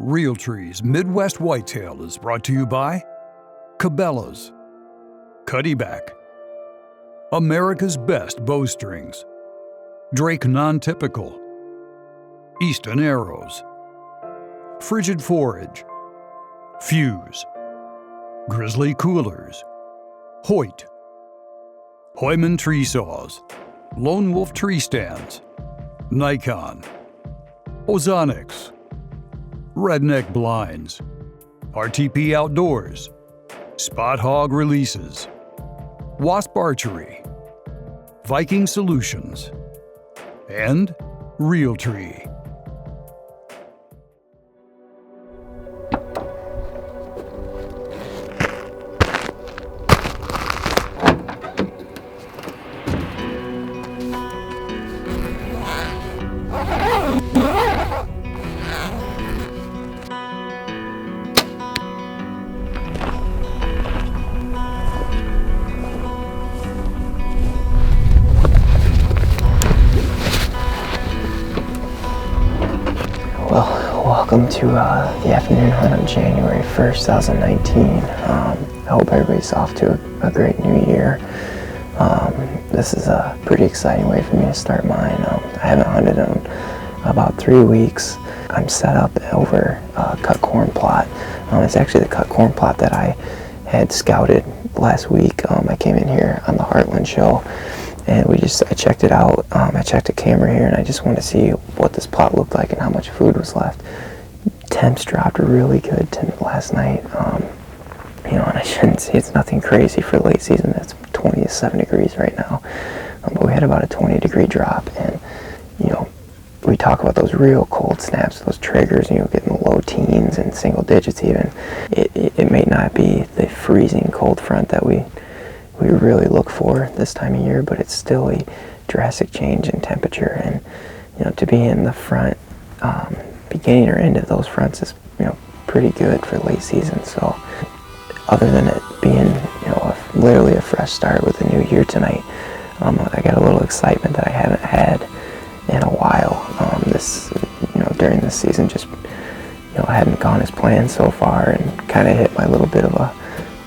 Realtree's Midwest Whitetail is brought to you by Cabela's, Cuddyback, America's Best Bowstrings, Drake Non-Typical, Easton Arrows, Frigid Forage, Fuse, Grizzly Coolers, Hoyt, Hoyman Tree Saws, Lone Wolf Tree Stands, Nikon, Ozonics, Redneck Blinds, RTP Outdoors, Spot Hog Releases, Wasp Archery, Viking Solutions, and Realtree. Welcome to the afternoon hunt on January 1st, 2019. I hope everybody's off to a great new year. This is a pretty exciting way for me to start mine. I haven't hunted in about 3 weeks. I'm set up over a cut corn plot. It's actually the cut corn plot that I had scouted last week. I came in here on the Heartland show and I checked it out. I checked a camera here and I just wanted to see what this plot looked like and how much food was left. Temps dropped really good last night. And I shouldn't say it's nothing crazy for late season. It's 27 degrees right now. But we had about a 20-degree drop, and we talk about those real cold snaps, those triggers, getting the low teens and single digits even. It may not be the freezing cold front that we really look for this time of year, but it's still a drastic change in temperature, and to be in the front, beginning or end of those fronts is pretty good for late season. So other than it being literally a fresh start with a new year tonight, I got a little excitement that I haven't had in a while. During this season, just hadn't gone as planned so far, and kind of hit my little bit of a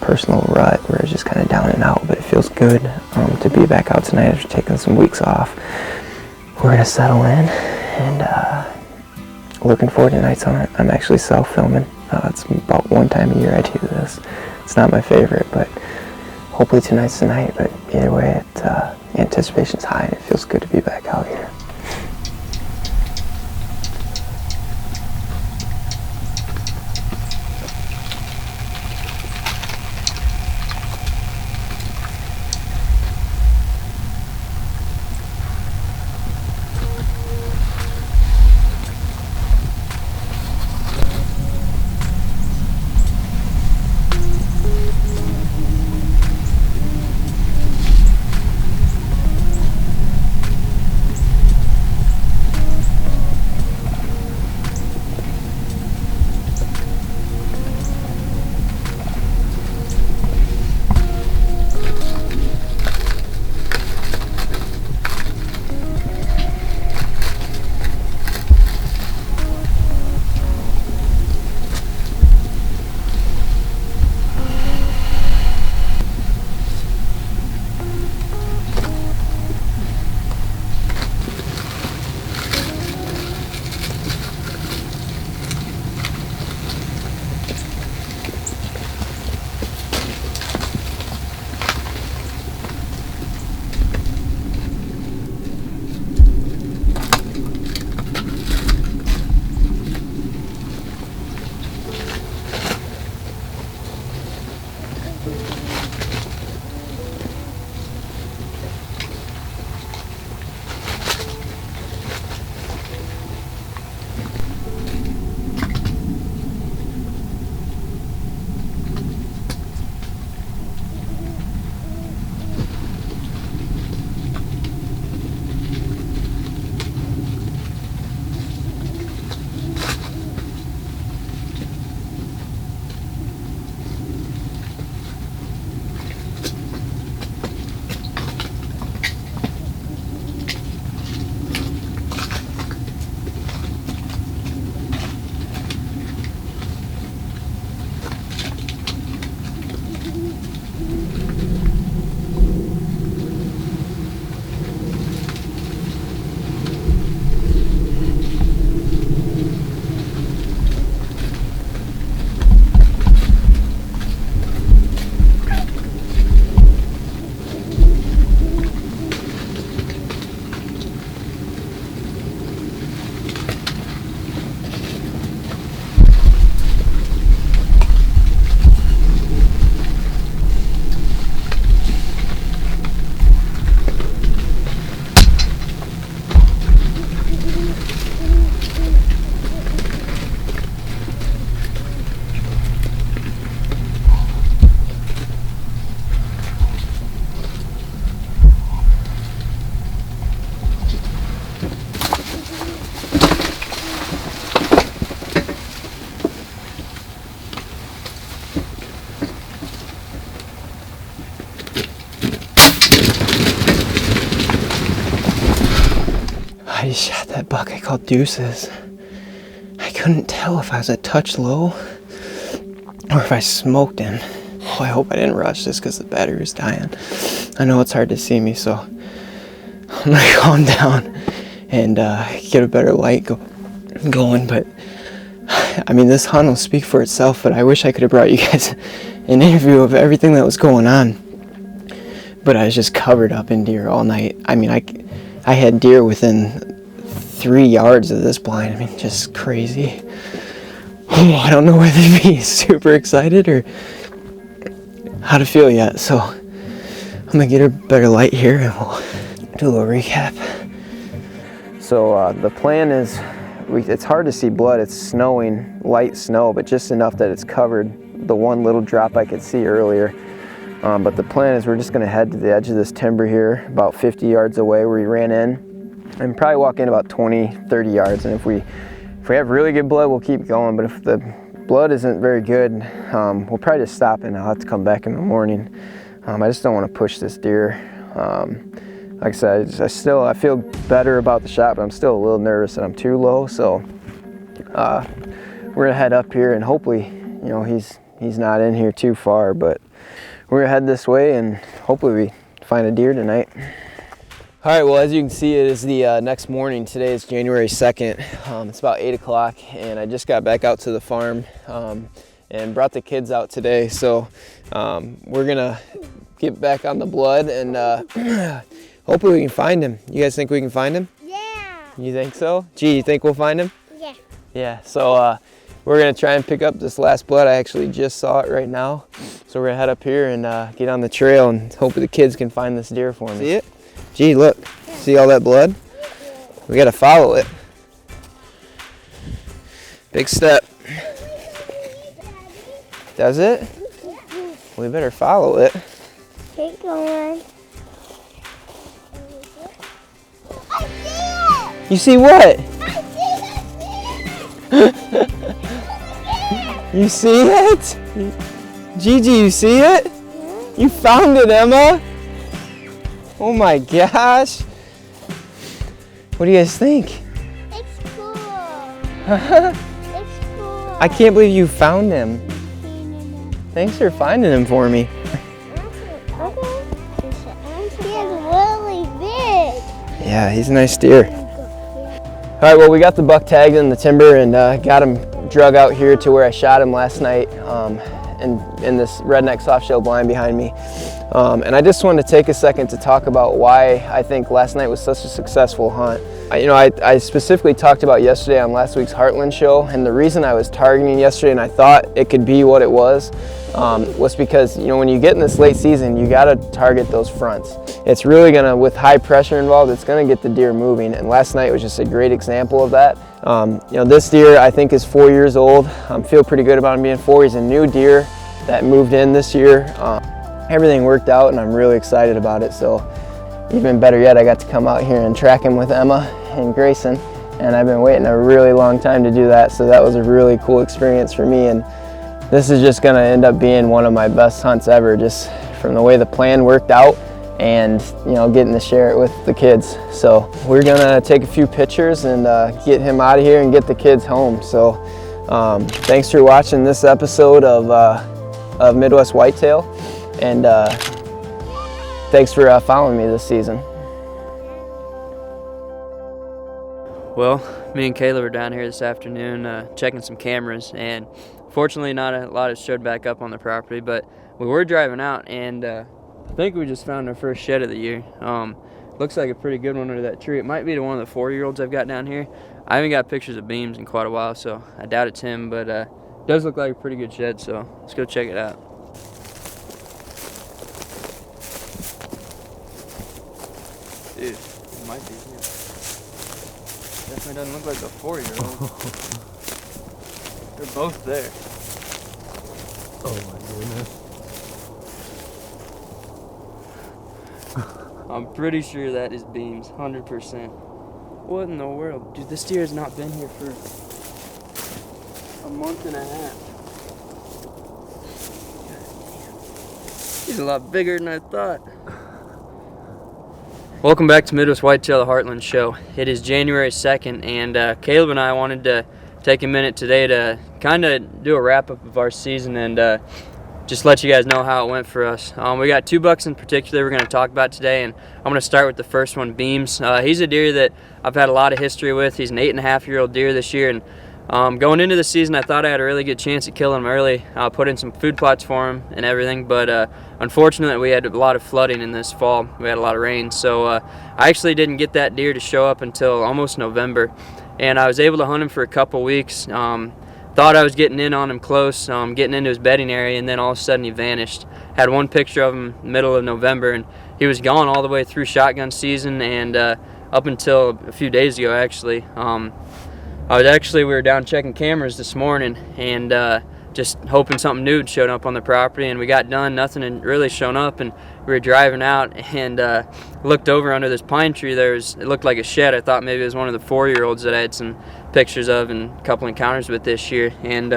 personal rut where it's just kind of down and out. But it feels good to be back out tonight after taking some weeks off. We're gonna settle in, and looking forward to tonight's hunt. I'm actually self-filming. It's about one time a year I do this. It's not my favorite, but hopefully tonight's the night. But either way, anticipation's high, and it feels good to be back out here. called Deuces. I couldn't tell if I was a touch low or if I smoked him. Oh, I hope I didn't rush this because the battery was dying. I know it's hard to see me, so I'm gonna calm down and get a better light going. But I mean, this hunt will speak for itself, but I wish I could have brought you guys an interview of everything that was going on. But I was just covered up in deer all night. I mean, I had deer within 3 yards of this blind. I mean, just crazy. Oh, I don't know whether to be super excited or how to feel yet. So I'm gonna get a better light here and we'll do a little recap. So the plan is, it's hard to see blood. It's snowing, light snow, but just enough that it's covered the one little drop I could see earlier. But the plan is we're just gonna head to the edge of this timber here, about 50 yards away where we ran in, and probably walk in about 20, 30 yards. And if we have really good blood, we'll keep going. But if the blood isn't very good, we'll probably just stop and I'll have to come back in the morning. I just don't want to push this deer. Like I said, I feel better about the shot, but I'm still a little nervous that I'm too low. So we're gonna head up here and hopefully, you know, he's not in here too far, but we're gonna head this way and hopefully we find a deer tonight. All right, well, as you can see, it is the next morning. Today is January 2nd. It's about 8 o'clock and I just got back out to the farm and brought the kids out today. So we're gonna get back on the blood and hopefully we can find him. You guys think we can find him? Yeah. You think so? Gee, you think we'll find him? Yeah. Yeah, so we're gonna try and pick up this last blood. I actually just saw it right now. So we're gonna head up here and get on the trail and hope the kids can find this deer for me. See it? Gee, look, see all that blood? We gotta follow it. Big step. Does it? We better follow it. Keep going. I see it! You see what? You see it? Gigi, you see it? You found it, Emma? Oh my gosh. What do you guys think? It's cool. It's cool. I can't believe you found him. Thanks for finding him for me. He is really big. Yeah, he's a nice deer. All right, well, we got the buck tagged in the timber and got him drug out here to where I shot him last night in this Redneck Soft Side Blind behind me. And I just wanted to take a second to talk about why I think last night was such a successful hunt. I specifically talked about yesterday on last week's Heartland show, and the reason I was targeting yesterday and I thought it could be what it was because, you know, when you get in this late season, you gotta target those fronts. It's really gonna, with high pressure involved, it's gonna get the deer moving, and last night was just a great example of that. You know, this deer I think is 4 years old. I feel pretty good about him being 4. He's a new deer that moved in this year. Everything worked out and I'm really excited about it. So even better yet, I got to come out here and track him with Emma and Grayson, and I've been waiting a really long time to do that. So that was a really cool experience for me, and this is just gonna end up being one of my best hunts ever, just from the way the plan worked out and, you know, getting to share it with the kids. So we're gonna take a few pictures and get him out of here and get the kids home. So thanks for watching this episode of Midwest Whitetail. And thanks for following me this season. Well, me and Kaleb are down here this afternoon checking some cameras, and fortunately not a lot has showed back up on the property, but we were driving out and I think we just found our first shed of the year. Looks like a pretty good one under that tree. It might be one of the 4-year-olds I've got down here. I haven't got pictures of beams in quite a while, so I doubt it's him, but it does look like a pretty good shed, so let's go check it out. Dude, it might be him. Definitely doesn't look like a 4-year-old. They're both there. Oh my goodness. I'm pretty sure that is beams, 100%. What in the world? Dude, this deer has not been here for a month and a half. God damn. He's a lot bigger than I thought. Welcome back to Midwest Whitetail, the Heartland Show. It is January 2nd, and Kaleb and I wanted to take a minute today to kind of do a wrap-up of our season and just let you guys know how it went for us. We got 2 bucks in particular we're going to talk about today, and I'm going to start with the first one, Beams. He's a deer that I've had a lot of history with. He's an 8.5-year-old deer this year, and going into the season, I thought I had a really good chance at killing him early. Put in some food plots for him and everything, but unfortunately, we had a lot of flooding in this fall. We had a lot of rain, so I actually didn't get that deer to show up until almost November, and I was able to hunt him for a couple weeks. Thought I was getting in on him close, getting into his bedding area, and then all of a sudden he vanished. Had one picture of him middle of November, and he was gone all the way through shotgun season and up until a few days ago, actually. We were down checking cameras this morning and just hoping something new had shown up on the property, and we got done, nothing had really shown up, and we were driving out and looked over under this pine tree. It looked like a shed. I thought maybe it was one of the 4-year-olds that I had some pictures of and a couple encounters with this year, and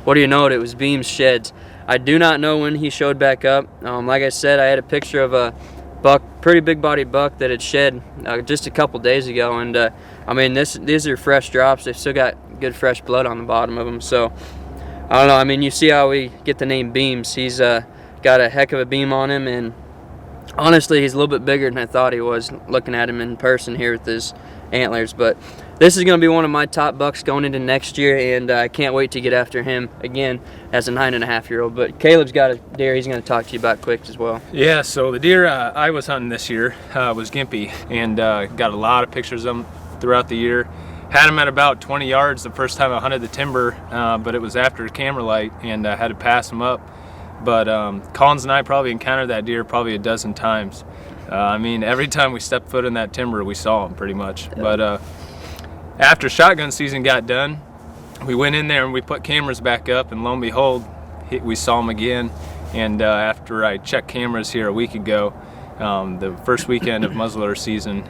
what do you know, it was Beams sheds. I do not know when he showed back up. Like I said, I had a picture of a buck, pretty big bodied buck that had shed just a couple days ago, and I mean, these are fresh drops. They've still got good fresh blood on the bottom of them, so I don't know. I mean, you see how we get the name Beams. He's got a heck of a beam on him, and honestly, he's a little bit bigger than I thought he was looking at him in person here with his antlers. But this is going to be one of my top bucks going into next year, and I can't wait to get after him again as a 9.5-year-old. But Kaleb's got a deer he's going to talk to you about quick as well. Yeah, so the deer I was hunting this year was Gimpy, and got a lot of pictures of him throughout the year. Had him at about 20 yards the first time I hunted the timber, but it was after camera light, and I had to pass him up. But Collins and I probably encountered that deer probably a dozen times. I mean, every time we stepped foot in that timber, we saw him pretty much. Yeah. But after shotgun season got done, we went in there and we put cameras back up, and lo and behold, we saw him again. And after I checked cameras here a week ago, the first weekend of muzzleloader season,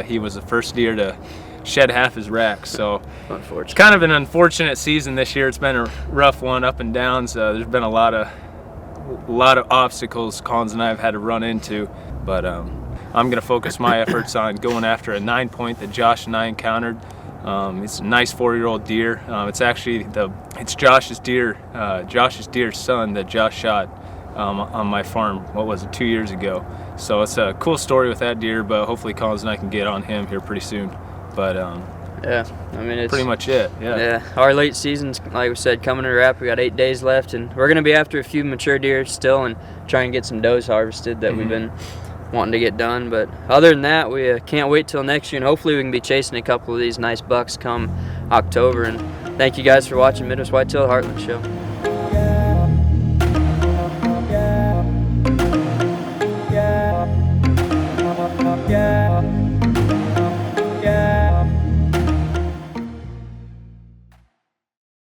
he was the first deer to shed half his rack. So it's kind of an unfortunate season this year. It's been a rough one, up and downs. There's been a lot of obstacles Collins and I have had to run into, but I'm going to focus my efforts on going after a 9-point that Josh and I encountered. It's a nice 4-year-old deer. It's actually it's Josh's deer's son that Josh shot on my farm. What was it, 2 years ago? So it's a cool story with that deer, but hopefully Collins and I can get on him here pretty soon. But yeah, I mean, it's pretty much it. Yeah. Our late season's, like we said, coming to a wrap. We got 8 days left, and we're gonna be after a few mature deer still, and try and get some does harvested that we've been wanting to get done. But other than that, we can't wait till next year, and hopefully we can be chasing a couple of these nice bucks come October. And thank you guys for watching Midwest Whitetail, the Heartland Show.